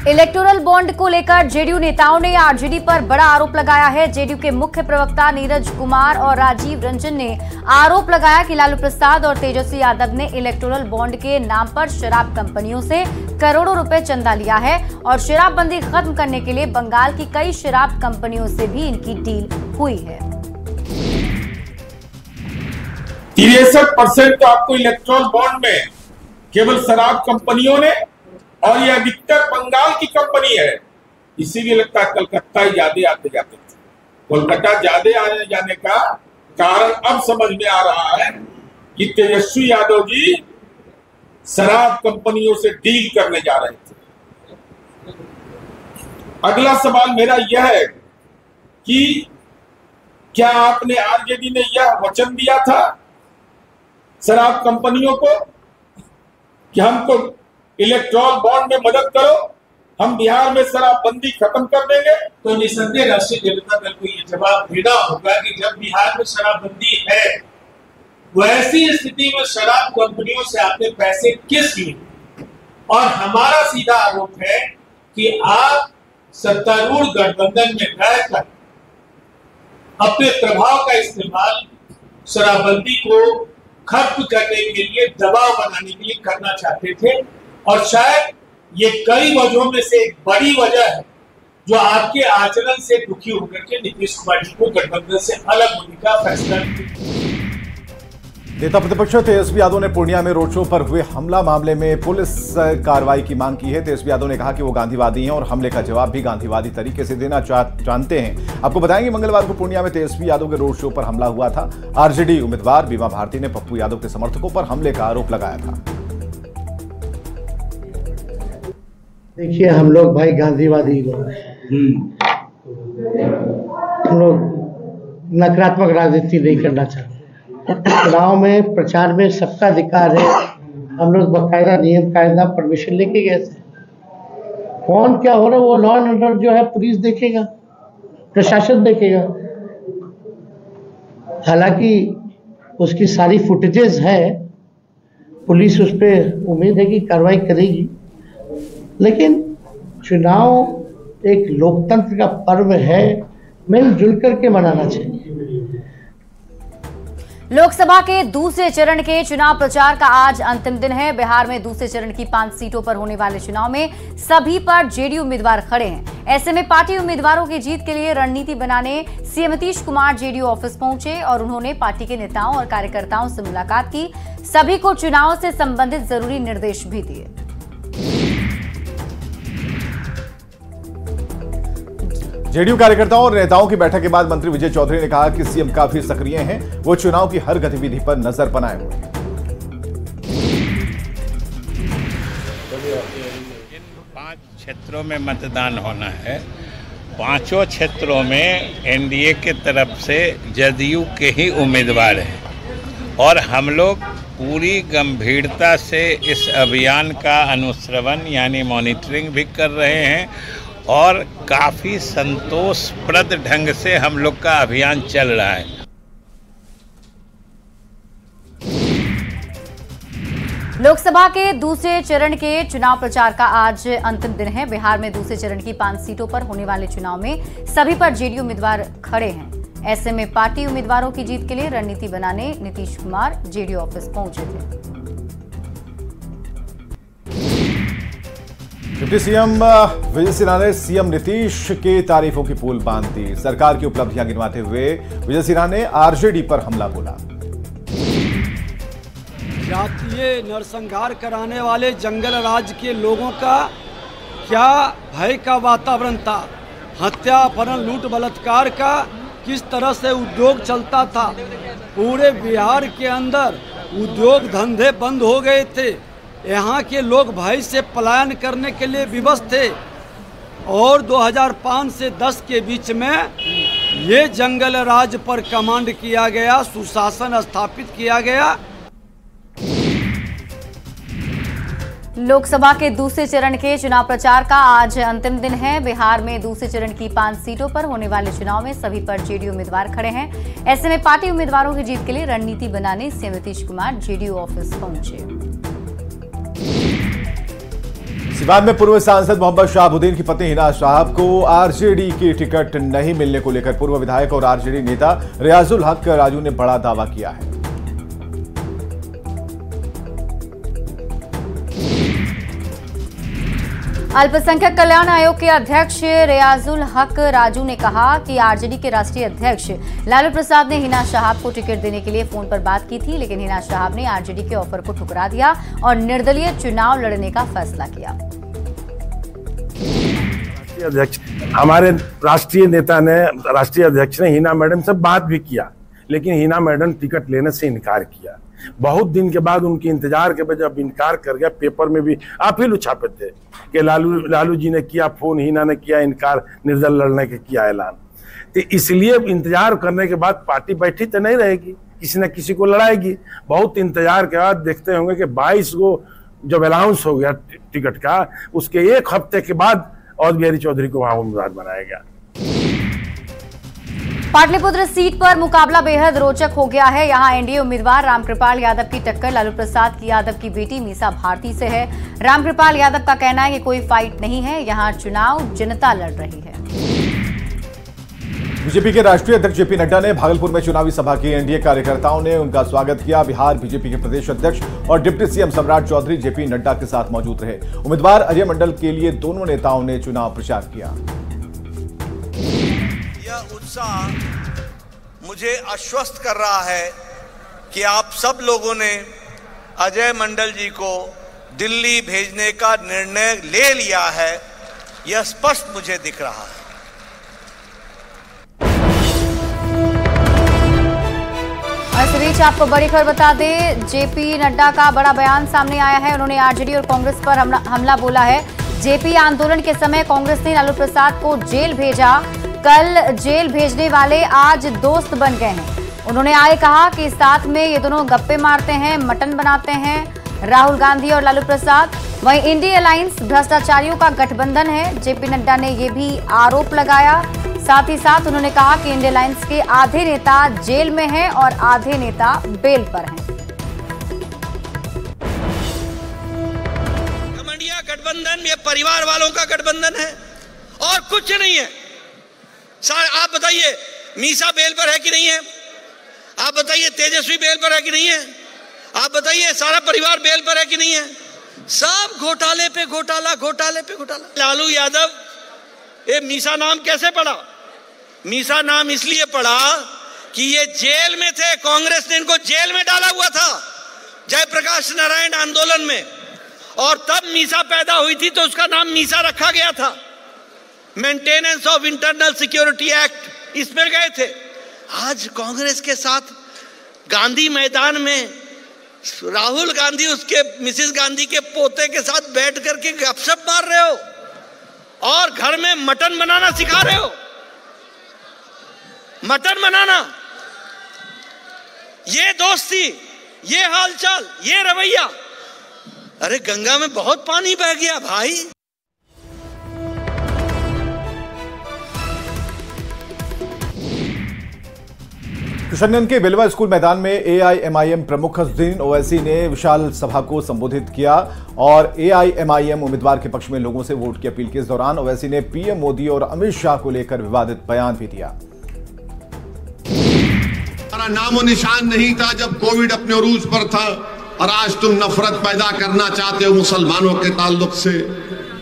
Electoral bond को लेकर JDU नेताओं ने आरजेडी पर बड़ा आरोप लगाया है। जेडीयू के मुख्य प्रवक्ता नीरज कुमार और राजीव रंजन ने आरोप लगाया कि लालू प्रसाद और तेजस्वी यादव ने इलेक्टोरल बॉन्ड के नाम पर शराब कंपनियों से करोड़ों रुपए चंदा लिया है और शराबबंदी खत्म करने के लिए बंगाल की कई शराब कंपनियों से भी इनकी डील हुई है। 63% आपको इलेक्टोरल बॉन्ड में केवल शराब कंपनियों ने, और ये अधिकतर बंगाल की कंपनी है। इसीलिए लगता है कलकत्ता ही ज्यादा आते जाते थे। कोलकाता ज्यादा आने जाने का कारण अब समझ में आ रहा है कि तेजस्वी यादव जी शराब कंपनियों से डील करने जा रहे थे। अगला सवाल मेरा यह है कि क्या आपने आरजेडी ने यह वचन दिया था शराब कंपनियों को कि हमको इलेक्टोरल बॉन्ड में मदद करो, हम बिहार में शराबबंदी खत्म कर देंगे? तो निसंदेह राष्ट्रीय जनता दल को ये जवाब देना होगा कि जब बिहार में शराबबंदी है, वैसी स्थिति में शराब कंपनियों से आपने पैसे किस लिए? और हमारा सीधा आरोप है कि आप सत्तारूढ़ गठबंधन में रहकर अपने प्रभाव का इस्तेमाल शराबबंदी को खत्म करने के लिए, दबाव बनाने के लिए करना चाहते थे। और शायद ये कई वजहों में से एक बड़ी वजह है जो आपके आचरण से दुखी होकर के नीतीश कुमार जी को गठबंधन से अलग होने का फैसला किया। नेता प्रतिपक्ष तेजस्वी यादव ने पूर्णिया में रोड शो पर हुए हमला मामले में पुलिस कार्रवाई की मांग की है। तेजस्वी यादव ने कहा कि वो गांधीवादी हैं और हमले का जवाब भी गांधीवादी तरीके से देना जानते हैं। आपको बताएंगे मंगलवार को पूर्णिया में तेजस्वी यादव के रोड शो पर हमला हुआ था। आरजेडी उम्मीदवार बीमा भारती ने पप्पू यादव के समर्थकों पर हमले का आरोप लगाया था। देखिए, हम लोग भाई गांधीवादी लोग, हम लोग नकारात्मक राजनीति नहीं करना चाहते। चुनाव में प्रचार में सबका अधिकार है। हम लोग बाकायदा नियम कायदा परमिशन लेके गए थे। कौन क्या हो रहा है वो लॉ एंड ऑर्डर जो है पुलिस देखेगा, प्रशासन देखेगा। हालांकि उसकी सारी फुटेजेस है, पुलिस उस पर उम्मीद है कि कार्रवाई करेगी। लेकिन चुनाव एक लोकतंत्र का पर्व है, मिलजुल करके मनाना चाहिए। लोकसभा के दूसरे चरण के चुनाव प्रचार का आज अंतिम दिन है। बिहार में दूसरे चरण की 5 सीटों पर होने वाले चुनाव में सभी पर जेडीयू उम्मीदवार खड़े हैं। ऐसे में पार्टी उम्मीदवारों की जीत के लिए रणनीति बनाने CM Nitish Kumar JDU office पहुंचे और उन्होंने पार्टी के नेताओं और कार्यकर्ताओं से मुलाकात की। सभी को चुनाव से संबंधित जरूरी निर्देश भी दिए। जेडीयू कार्यकर्ताओं और नेताओं की बैठक के बाद मंत्री विजय चौधरी ने कहा कि सीएम काफी सक्रिय हैं, वो चुनाव की हर गतिविधि पर नजर बनाए हुए हैं। इन 5 क्षेत्रों में मतदान होना है। 5 क्षेत्रों में एनडीए के तरफ से जदयू के ही उम्मीदवार हैं और हम लोग पूरी गंभीरता से इस अभियान का अनुश्रवण यानी मॉनिटरिंग भी कर रहे हैं और काफी संतोषप्रद ढंग से हम लोग का अभियान चल रहा है। लोकसभा के दूसरे चरण के चुनाव प्रचार का आज अंतिम दिन है। बिहार में दूसरे चरण की 5 सीटों पर होने वाले चुनाव में सभी पर जेडीयू उम्मीदवार खड़े हैं। ऐसे में पार्टी उम्मीदवारों की जीत के लिए रणनीति बनाने नीतीश कुमार जेडीयू ऑफिस पहुंचे थे। डिप्टी सीएम विजय सिन्हा ने सीएम नीतीश की तारीफों की पोल बांध दी। सरकार की उपलब्धियां गिनवाते हुए विजय सिन्हा ने आरजेडी पर हमला बोला। जातीय नरसंहार कराने वाले जंगल राज के लोगों का क्या भय का वातावरण था। हत्या, अपहरण, लूट, बलात्कार का किस तरह से उद्योग चलता था। पूरे बिहार के अंदर उद्योग धंधे बंद हो गए थे। यहाँ के लोग भय से पलायन करने के लिए विवश थे और 2005 से 10 के बीच में ये जंगल राज पर कमांड किया गया, सुशासन स्थापित किया गया। लोकसभा के दूसरे चरण के चुनाव प्रचार का आज अंतिम दिन है। बिहार में दूसरे चरण की 5 सीटों पर होने वाले चुनाव में सभी पर जेडीयू उम्मीदवार खड़े हैं। ऐसे में पार्टी उम्मीदवारों की जीत के लिए रणनीति बनाने CM Nitish Kumar JDU office पहुंचे। विवाद में पूर्व सांसद मोहम्मद शहाबुद्दीन की पत्नी हिना साहब को आरजेडी की टिकट नहीं मिलने को लेकर पूर्व विधायक और आरजेडी नेता रियाजुल हक राजू ने बड़ा दावा किया है। अल्पसंख्यक कल्याण आयोग के अध्यक्ष रियाजुल हक राजू ने कहा कि आरजेडी के राष्ट्रीय अध्यक्ष लालू प्रसाद ने हिना साहब को टिकट देने के लिए फोन पर बात की थी, लेकिन हिना साहब ने आरजेडी के ऑफर को ठुकरा दिया और निर्दलीय चुनाव लड़ने का फैसला किया। अध्यक्ष हमारे राष्ट्रीय नेता ने, राष्ट्रीय अध्यक्ष ने हिना मैडम से बात भी किया, लेकिन हिना मैडम टिकट लेने से इनकार किया। बहुत दिन के बाद उनके इंतजार के बाद जब इनकार कर गया, पेपर में भी आप ही छापे थे कि लालू जी ने किया फोन, हिना ने किया इनकार, निर्दल लड़ने के किया ऐलान। तो इसलिए इंतजार करने के बाद पार्टी बैठी तो नहीं रहेगी, किसी न किसी को लड़ाएगी। बहुत इंतजार के बाद देखते होंगे कि 22 को जब अनाउंस हो गया टिकट का, उसके एक हफ्ते के बाद औध बिहारी चौधरी को वहां उम्मीदवार बनाया गया। पाटलिपुत्र सीट पर मुकाबला बेहद रोचक हो गया है। यहां एनडीए उम्मीदवार रामकृपाल यादव की टक्कर लालू प्रसाद यादव की बेटी मीसा भारती से है। रामकृपाल यादव का कहना है कि कोई फाइट नहीं है, यहां चुनाव जनता लड़ रही है। बीजेपी के राष्ट्रीय अध्यक्ष जेपी नड्डा ने भागलपुर में चुनावी सभा की। एनडीए कार्यकर्ताओं ने उनका स्वागत किया। बिहार बीजेपी के प्रदेश अध्यक्ष और डिप्टी सीएम सम्राट चौधरी जेपी नड्डा के साथ मौजूद रहे। उम्मीदवार अजय मंडल के लिए दोनों नेताओं ने चुनाव प्रचार किया। यह उत्साह मुझे आश्वस्त कर रहा है कि आप सब लोगों ने अजय मंडल जी को दिल्ली भेजने का निर्णय ले लिया है, यह स्पष्ट मुझे दिख रहा है। इस बीच आपको बड़ी खबर बता दें, जेपी नड्डा का बड़ा बयान सामने आया है। उन्होंने आरजेडी और कांग्रेस पर हमला बोला है। जेपी आंदोलन के समय कांग्रेस ने लालू प्रसाद को जेल भेजा, कल जेल भेजने वाले आज दोस्त बन गए हैं। उन्होंने आगे कहा कि साथ में ये दोनों गप्पे मारते हैं, मटन बनाते हैं, राहुल गांधी और लालू प्रसाद। वहीं इंडिया अलायंस भ्रष्टाचारियों का गठबंधन है। जेपी नड्डा ने ये भी आरोप लगाया। साथ ही साथ उन्होंने कहा कि इंडिया अलायंस के आधे नेता जेल में हैं और आधे नेता बेल पर हैं। कमंडिया गठबंधन ये परिवार वालों का गठबंधन है और कुछ नहीं है। आप बताइए मीसा बेल पर है कि नहीं है? आप बताइए तेजस्वी बेल पर है कि नहीं है? आप बताइए सारा परिवार बेल पर है कि नहीं है? सब घोटाले पे घोटाला, घोटाले पे घोटाला। लालू यादव ये मीसा नाम कैसे पड़ा? मीसा नाम इसलिए पड़ा कि ये जेल में थे, कांग्रेस ने इनको जेल में डाला हुआ था जयप्रकाश नारायण आंदोलन में, और तब मीसा पैदा हुई थी तो उसका नाम मीसा रखा गया था। Maintenance of internal security act इसमें गए थे। आज कांग्रेस के साथ गांधी मैदान में राहुल गांधी उसके मिसेस गांधी के पोते के साथ बैठ करके गपशप मार रहे हो और घर में मटन बनाना सिखा रहे हो। मटन बनाना, ये दोस्ती, ये हालचाल, ये रवैया। अरे गंगा में बहुत पानी बह गया भाई। किशनगंज के बेलवा स्कूल मैदान में एआईएमआईएम प्रमुख अज़दीन ओवैसी ने विशाल सभा को संबोधित किया और एआईएमआईएम उम्मीदवार के पक्ष में लोगों से वोट की अपील की। इस दौरान ओवैसी ने पीएम मोदी और अमित शाह को लेकर विवादित बयान भी दिया। हमारा नामो निशान नहीं था जब कोविड अपने उरूज पर था, और आज तुम नफरत पैदा करना चाहते हो मुसलमानों के ताल्लुक से।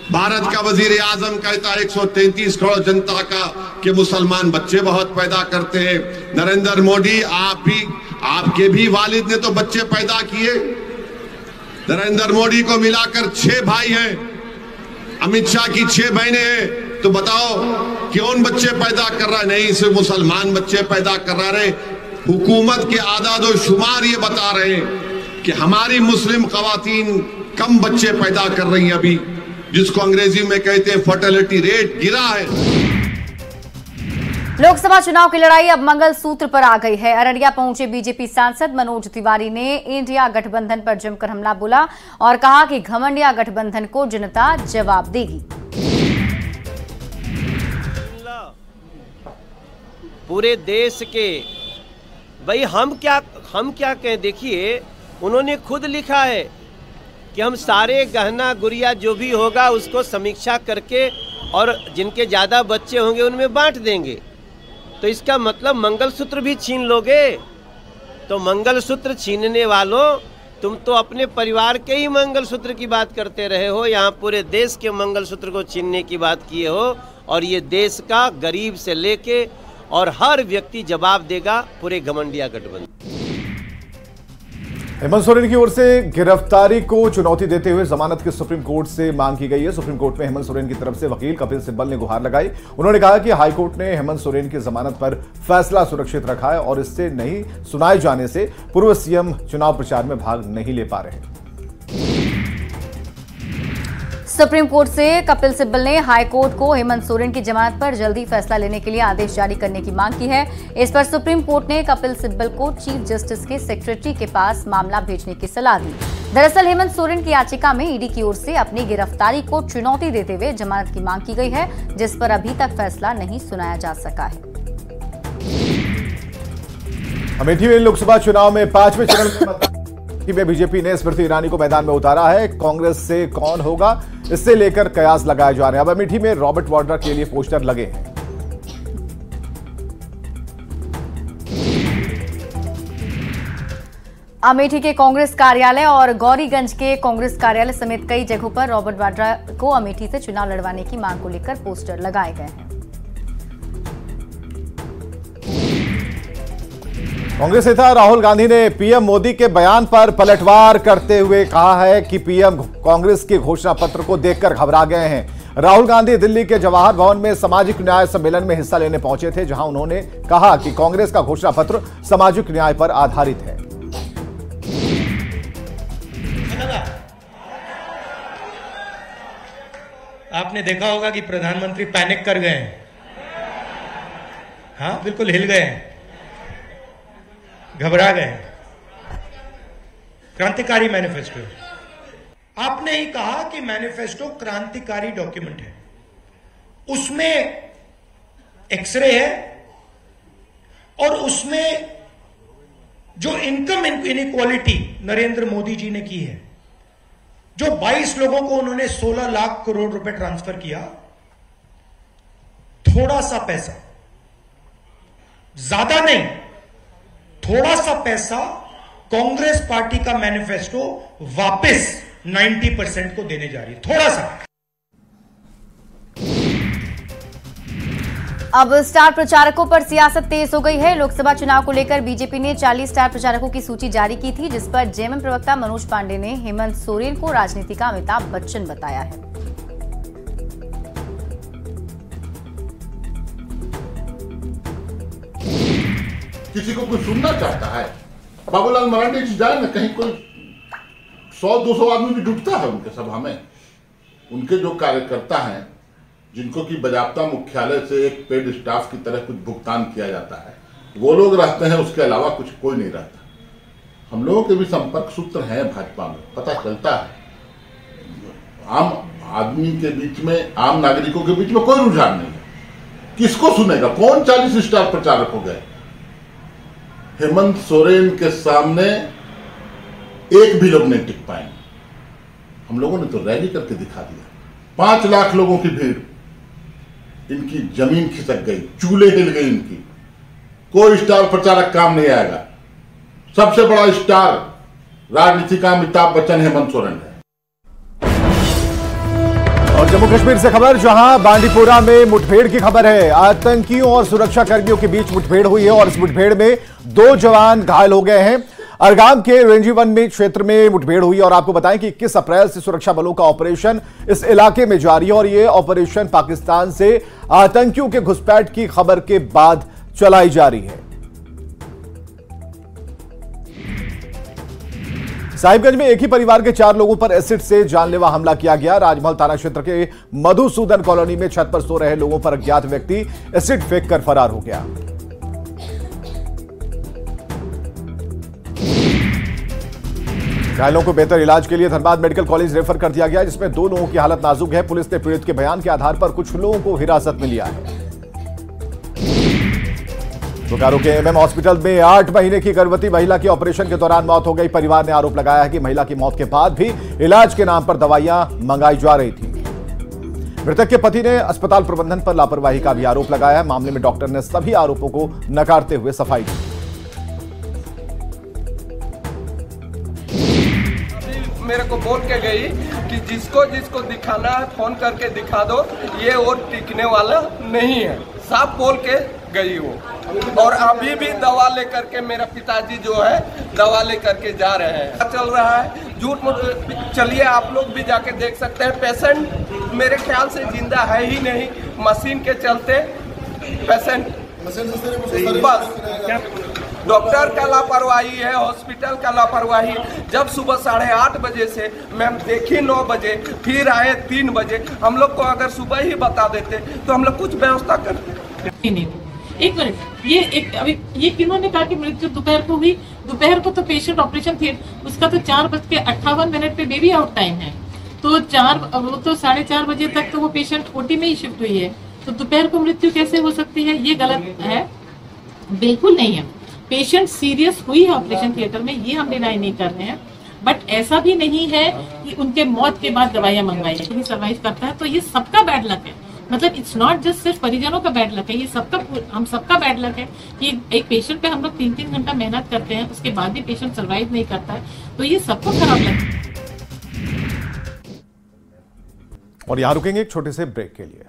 भारत का वजीर आजम कहता है 133 करोड़ जनता का कि मुसलमान बच्चे बहुत पैदा करते हैं। नरेंद्र मोदी, आपके भी वालिद ने तो बच्चे पैदा किए। नरेंद्र मोदी को मिलाकर 6 भाई हैं, अमित शाह की 6 बहनें हैं। तो बताओ कौन बच्चे पैदा कर रहा है? नहीं, सिर्फ मुसलमान बच्चे पैदा करा रहे। हुकूमत के आदाद शुमार ये बता रहे हैं कि हमारी मुस्लिम खवातीन कम बच्चे पैदा कर रही हैं अभी, जिसको अंग्रेजी में कहते हैं फर्टिलिटी रेट गिरा है। लोकसभा चुनाव की लड़ाई अब मंगलसूत्र पर आ गई है। अररिया पहुंचे बीजेपी सांसद मनोज तिवारी ने इंडिया गठबंधन पर जमकर हमला बोला और कहा कि घमंडिया गठबंधन को जनता जवाब देगी। पूरे देश के भाई हम क्या कहें? देखिए, उन्होंने खुद लिखा है कि हम सारे गहना गुड़िया जो भी होगा उसको समीक्षा करके और जिनके ज़्यादा बच्चे होंगे उनमें बांट देंगे। तो इसका मतलब मंगलसूत्र भी छीन लोगे? तो मंगलसूत्र छीनने वालों, तुम तो अपने परिवार के ही मंगलसूत्र की बात करते रहे हो, यहाँ पूरे देश के मंगलसूत्र को छीनने की बात किए हो। और ये देश का गरीब से लेके और हर व्यक्ति जवाब देगा पूरे घमंडिया गठबंधन। हेमंत सोरेन की ओर से गिरफ्तारी को चुनौती देते हुए जमानत की सुप्रीम कोर्ट से मांग की गई है। सुप्रीम कोर्ट में हेमंत सोरेन की तरफ से वकील कपिल सिब्बल ने गुहार लगाई। उन्होंने कहा कि हाईकोर्ट ने हेमंत सोरेन की जमानत पर फैसला सुरक्षित रखा है और इससे नहीं सुनाए जाने से पूर्व सीएम चुनाव प्रचार में भाग नहीं ले पा रहे। सुप्रीम कोर्ट से कपिल सिब्बल ने हाई कोर्ट को हेमंत सोरेन की जमानत पर जल्दी फैसला लेने के लिए आदेश जारी करने की मांग की है। इस पर सुप्रीम कोर्ट ने कपिल सिब्बल को चीफ जस्टिस के सेक्रेटरी के पास मामला भेजने की सलाह दी। दरअसल हेमंत सोरेन की याचिका में ईडी की ओर से अपनी गिरफ्तारी को चुनौती देते हुए जमानत की मांग की गई है, जिस पर अभी तक फैसला नहीं सुनाया जा सका है। अमेठी में लोकसभा चुनाव में 5वें चरण में बीजेपी ने स्मृति ईरानी को मैदान में उतारा है। कांग्रेस से कौन होगा, इससे लेकर कयास लगाए जा रहे हैं। अब अमेठी में रॉबर्ट वाड्रा के लिए पोस्टर लगे हैं। अमेठी के कांग्रेस कार्यालय और गौरीगंज के कांग्रेस कार्यालय समेत कई जगहों पर रॉबर्ट वाड्रा को अमेठी से चुनाव लड़वाने की मांग को लेकर पोस्टर लगाए गए हैं। कांग्रेस नेता राहुल गांधी ने पीएम मोदी के बयान पर पलटवार करते हुए कहा है कि पीएम कांग्रेस के घोषणा पत्र को देखकर घबरा गए हैं। राहुल गांधी दिल्ली के जवाहर भवन में सामाजिक न्याय सम्मेलन में हिस्सा लेने पहुंचे थे, जहां उन्होंने कहा कि कांग्रेस का घोषणा पत्र सामाजिक न्याय पर आधारित है। आपने देखा होगा कि प्रधानमंत्री पैनिक कर गए हैं। हाँ, बिल्कुल हिल गए हैं, घबरा गए। क्रांतिकारी मैनिफेस्टो, आपने ही कहा कि मैनिफेस्टो क्रांतिकारी डॉक्यूमेंट है, उसमें एक्सरे है और उसमें जो इनकम इनइक्वालिटी नरेंद्र मोदी जी ने की है, जो 22 लोगों को उन्होंने 16 लाख करोड़ रुपए ट्रांसफर किया, थोड़ा सा पैसा, ज्यादा नहीं, थोड़ा सा पैसा कांग्रेस पार्टी का मैनिफेस्टो वापस 90% को देने जा रही है, थोड़ा सा। अब स्टार प्रचारकों पर सियासत तेज हो गई है। लोकसभा चुनाव को लेकर बीजेपी ने 40 स्टार प्रचारकों की सूची जारी की थी, जिस पर जेएमएम प्रवक्ता मनोज पांडे ने हेमंत सोरेन को राजनीति का अमिताभ बच्चन बताया है। किसी को कोई सुनना चाहता है, बाबूलाल मरांडी जी जाए ना कहीं, कोई 100-200 आदमी भी जुटता है उनके सभा में। उनके जो कार्यकर्ता हैं, जिनको कि बजाप्ता मुख्यालय से एक पेड स्टाफ की तरह कुछ भुगतान किया जाता है, वो लोग रहते हैं, उसके अलावा कुछ कोई नहीं रहता। हम लोगों के भी संपर्क सूत्र हैं भाजपा में, पता चलता है। आम आदमी के बीच में, आम नागरिकों के बीच में कोई रुझान नहीं है। किसको सुनेगा? कौन 40 स्टार प्रचारक हो गए? हेमंत सोरेन के सामने एक भी लोग नहीं टिक पाएंगे। हम लोगों ने तो रैली करके दिखा दिया, 5 लाख लोगों की भीड़, इनकी जमीन खिसक गई, चूल्हे हिल गई इनकी। कोई स्टार प्रचारक काम नहीं आएगा। सबसे बड़ा स्टार राजनीति का अमिताभ बच्चन हेमंत सोरेन है। और जम्मू कश्मीर से खबर, जहां बांडीपोरा में मुठभेड़ की खबर है। आतंकियों और सुरक्षा कर्मियों के बीच मुठभेड़ हुई है और इस मुठभेड़ में 2 जवान घायल हो गए हैं। अरगाम के रेंजीवन में क्षेत्र में मुठभेड़ हुई और आपको बताएं कि 21 अप्रैल से सुरक्षा बलों का ऑपरेशन इस इलाके में जारी है और यह ऑपरेशन पाकिस्तान से आतंकियों के घुसपैठ की खबर के बाद चलाई जा रही है। साहिबगंज में एक ही परिवार के 4 लोगों पर एसिड से जानलेवा हमला किया गया। राजमहल थाना क्षेत्र के मधुसूदन कॉलोनी में छत पर सो रहे लोगों पर अज्ञात व्यक्ति एसिड फेंककर फरार हो गया। घायलों को बेहतर इलाज के लिए धनबाद मेडिकल कॉलेज रेफर कर दिया गया, जिसमें 2 लोगों की हालत नाजुक है। पुलिस ने पीड़ित के बयान के आधार पर कुछ लोगों को हिरासत में लिया है। बोकारो के एमएम हॉस्पिटल में 8 महीने की गर्भवती महिला की ऑपरेशन के दौरान मौत हो गई। परिवार ने आरोप लगाया है कि महिला की मौत के बाद भी इलाज के नाम पर दवाइयां मंगाई जा रही थी। मृतक के पति ने अस्पताल प्रबंधन पर लापरवाही का भी आरोप लगाया है। मामले में डॉक्टर ने सभी आरोपों को नकारते हुए सफाई दी। मेरे को बोल के गई कि जिसको जिसको दिखाना है फोन करके दिखा दो, ये और टिकने वाला नहीं है, साफ बोल के गई वो। और अभी भी दवा लेकर के मेरा पिताजी जो है दवा लेकर के जा रहे हैं। चल रहा है झूठ मूठ। चलिए आप लोग भी जाके देख सकते हैं। पेशेंट मेरे ख्याल से जिंदा है ही नहीं, मशीन के चलते पेशेंट बस डॉक्टर का लापरवाही है, हॉस्पिटल का लापरवाही। जब सुबह 8:30 बजे से मैम देखी 9 बजे, फिर आए 3 बजे। हम लोग को अगर सुबह ही बता देते तो हम लोग कुछ व्यवस्था करते। नहीं, एक मिनट, अभी ये किन्होंने कहा कि मृत्यु दोपहर को हुई? दोपहर को तो पेशेंट ऑपरेशन थिएटर उसका तो 4:58 पे बेबी आउट टाइम है, तो वो तो 4:30 बजे तक तो वो पेशेंट ओटी में ही शिफ्ट हुई है। तो दोपहर को मृत्यु कैसे हो सकती है? ये गलत है, बिल्कुल नहीं है। पेशेंट सीरियस हुई है ऑपरेशन थिएटर में, ये हम डिनाई नहीं कर रहे हैं, बट ऐसा भी नहीं है कि उनके मौत के बाद दवाइयां मंगवाई जाए। सर्वाइव करता है तो ये सबका बैड लक है। मतलब इट्स नॉट जस्ट सिर्फ परिजनों का बैड लक है, ये सबका, हम सबका बैड लक है कि एक पेशेंट पे हम लोग 3-3 घंटा मेहनत करते हैं, उसके बाद भी पेशेंट सर्वाइव नहीं करता है, तो ये सबको खराब लग। और यहां रुकेंगे एक छोटे से ब्रेक के लिए।